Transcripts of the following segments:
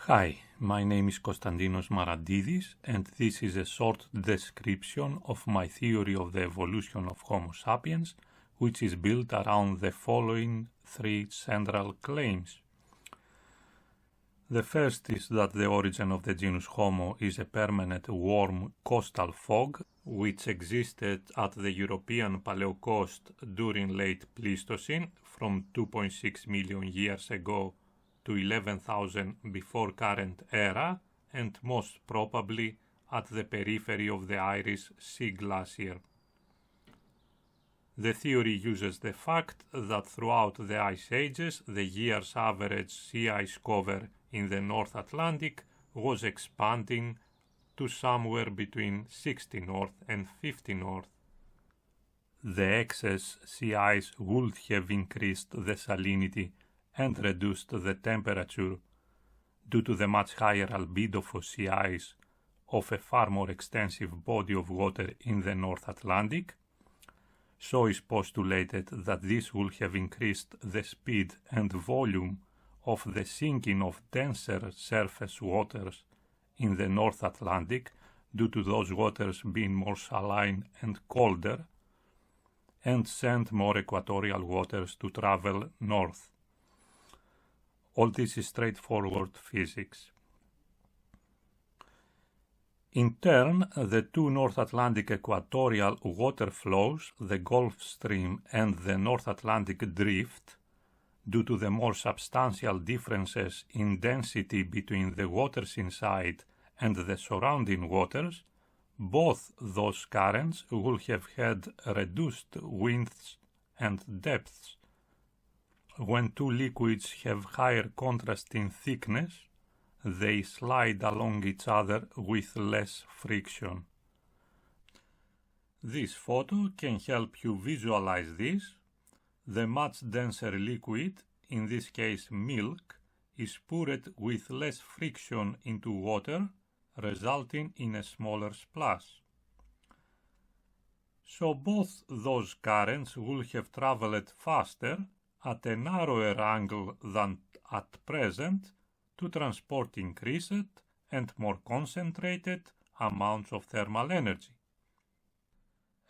Hi, my name is Konstantinos Maradidis, and this is a short description of my theory of the evolution of Homo sapiens, which is built around the following three central claims. The first is that the origin of the genus Homo is a permanent warm coastal fog, which existed at the European Paleocoast during late Pleistocene from 2.6 million years ago to 11,000 before current era, and most probably at the periphery of the Irish Sea Glacier. The theory uses the fact that throughout the ice ages, the year's average sea ice cover in the North Atlantic was expanding to somewhere between 60 north and 50 north. The excess sea ice would have increased the salinity and reduced the temperature due to the much higher albedo for sea ice of a far more extensive body of water in the North Atlantic. So is postulated that this will have increased the speed and volume of the sinking of denser surface waters in the North Atlantic due to those waters being more saline and colder, and send more equatorial waters to travel north. All this is straightforward physics. In turn, the two North Atlantic equatorial water flows, the Gulf Stream and the North Atlantic Drift, due to the more substantial differences in density between the waters inside and the surrounding waters, both those currents will have had reduced widths and depths. When two liquids have higher contrast in thickness, they slide along each other with less friction. This photo can help you visualize this. The much denser liquid, in this case milk, is poured with less friction into water, resulting in a smaller splash. So both those currents will have traveled faster at a narrower angle than at present to transport increased and more concentrated amounts of thermal energy.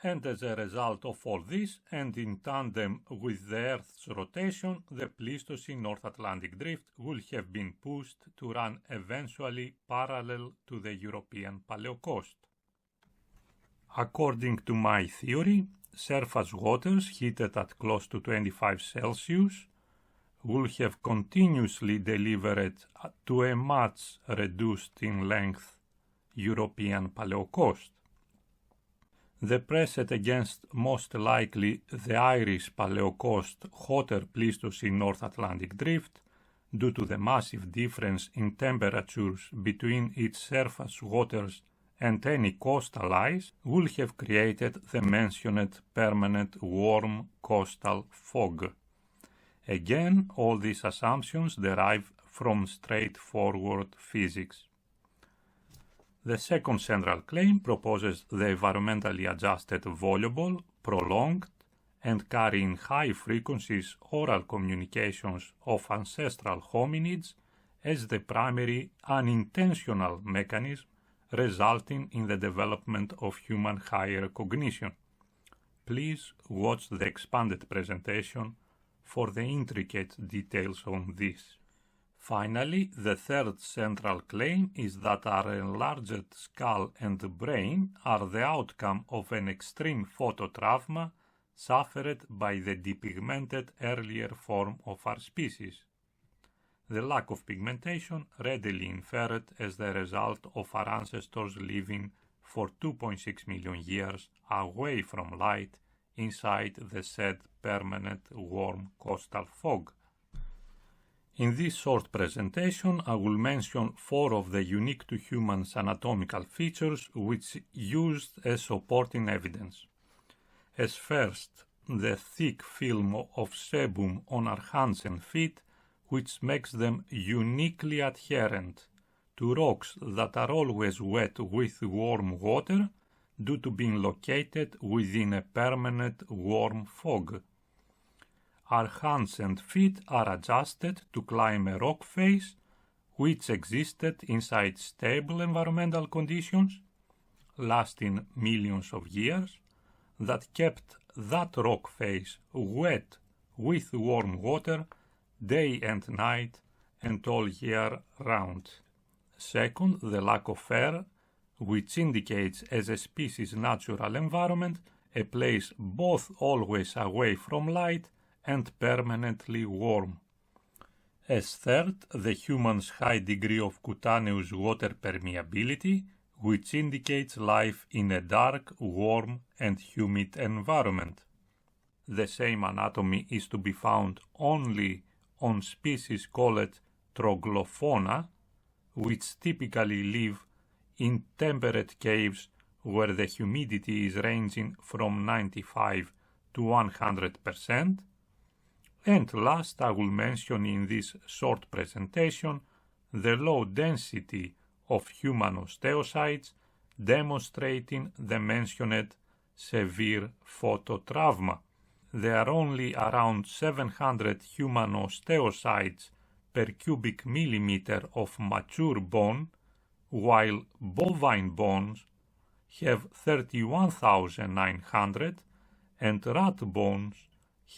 And as a result of all this, and in tandem with the Earth's rotation, the Pleistocene North Atlantic Drift will have been pushed to run eventually parallel to the European Paleocoast. According to my theory, surface waters heated at close to 25 Celsius will have continuously delivered to a much reduced in length European Paleocoast. The precedent against most likely the Irish Paleocoast hotter Pleistocene North Atlantic Drift, due to the massive difference in temperatures between its surface waters and any coastal ice, will have created the mentioned permanent warm coastal fog. Again, all these assumptions derive from straightforward physics. The second central claim proposes the environmentally adjusted voluble, prolonged, and carrying high frequencies oral communications of ancestral hominids as the primary unintentional mechanism resulting in the development of human higher cognition. Please watch the expanded presentation for the intricate details on this. Finally, the third central claim is that our enlarged skull and brain are the outcome of an extreme phototrauma suffered by the depigmented earlier form of our species. The lack of pigmentation readily inferred as the result of our ancestors living for 2.6 million years away from light inside the said permanent warm coastal fog. In this short presentation, I will mention 4 of the unique to humans anatomical features which used as supporting evidence. As first, the thick film of sebum on our hands and feet, which makes them uniquely adherent to rocks that are always wet with warm water due to being located within a permanent warm fog. Our hands and feet are adjusted to climb a rock face which existed inside stable environmental conditions, lasting millions of years, that kept that rock face wet with warm water day and night and all year round. Second, the lack of air, which indicates as a species' natural environment a place both always away from light and permanently warm. As third, the human's high degree of cutaneous water permeability, which indicates life in a dark, warm and humid environment. The same anatomy is to be found only on species called Troglophona, which typically live in temperate caves where the humidity is ranging from 95 to 100%. And last, I will mention in this short presentation the low density of human osteocytes, demonstrating the mentioned severe phototrauma. There are only around 700 human osteocytes per cubic millimeter of mature bone, while bovine bones have 31,900 and rat bones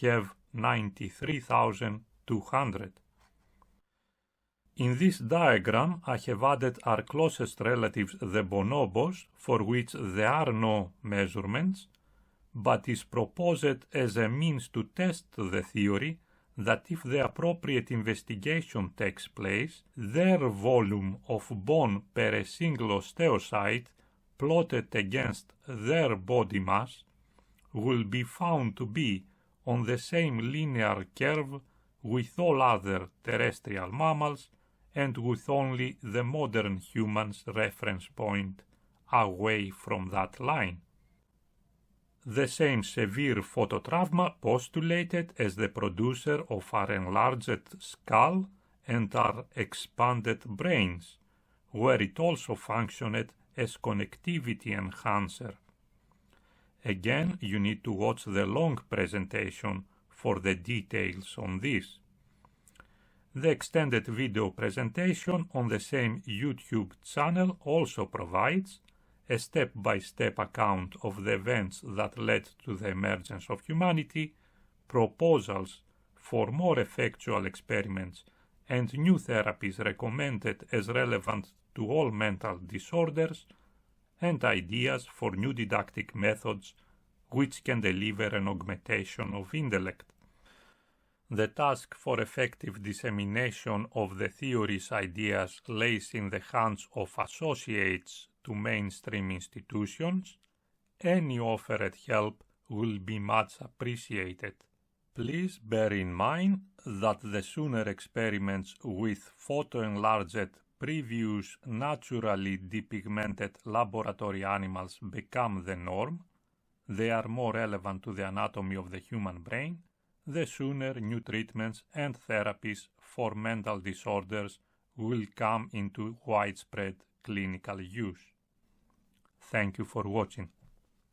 have 93,200. In this diagram, I have added our closest relatives, the bonobos, for which there are no measurements, but is proposed as a means to test the theory that if the appropriate investigation takes place, their volume of bone per a single osteocyte plotted against their body mass will be found to be on the same linear curve with all other terrestrial mammals and with only the modern human's reference point away from that line. The same severe phototrauma postulated as the producer of our enlarged skull and our expanded brains, where it also functioned as connectivity enhancer. Again, you need to watch the long presentation for the details on this. The extended video presentation on the same YouTube channel also provides a step-by-step account of the events that led to the emergence of humanity, proposals for more effectual experiments, and new therapies recommended as relevant to all mental disorders, and ideas for new didactic methods which can deliver an augmentation of intellect. The task for effective dissemination of the theory's ideas lays in the hands of associates to mainstream institutions. Any offered help will be much appreciated. Please bear in mind that the sooner experiments with photo-enlarged previous naturally depigmented laboratory animals become the norm, they are more relevant to the anatomy of the human brain, the sooner new treatments and therapies for mental disorders will come into widespread clinical use. Thank you for watching.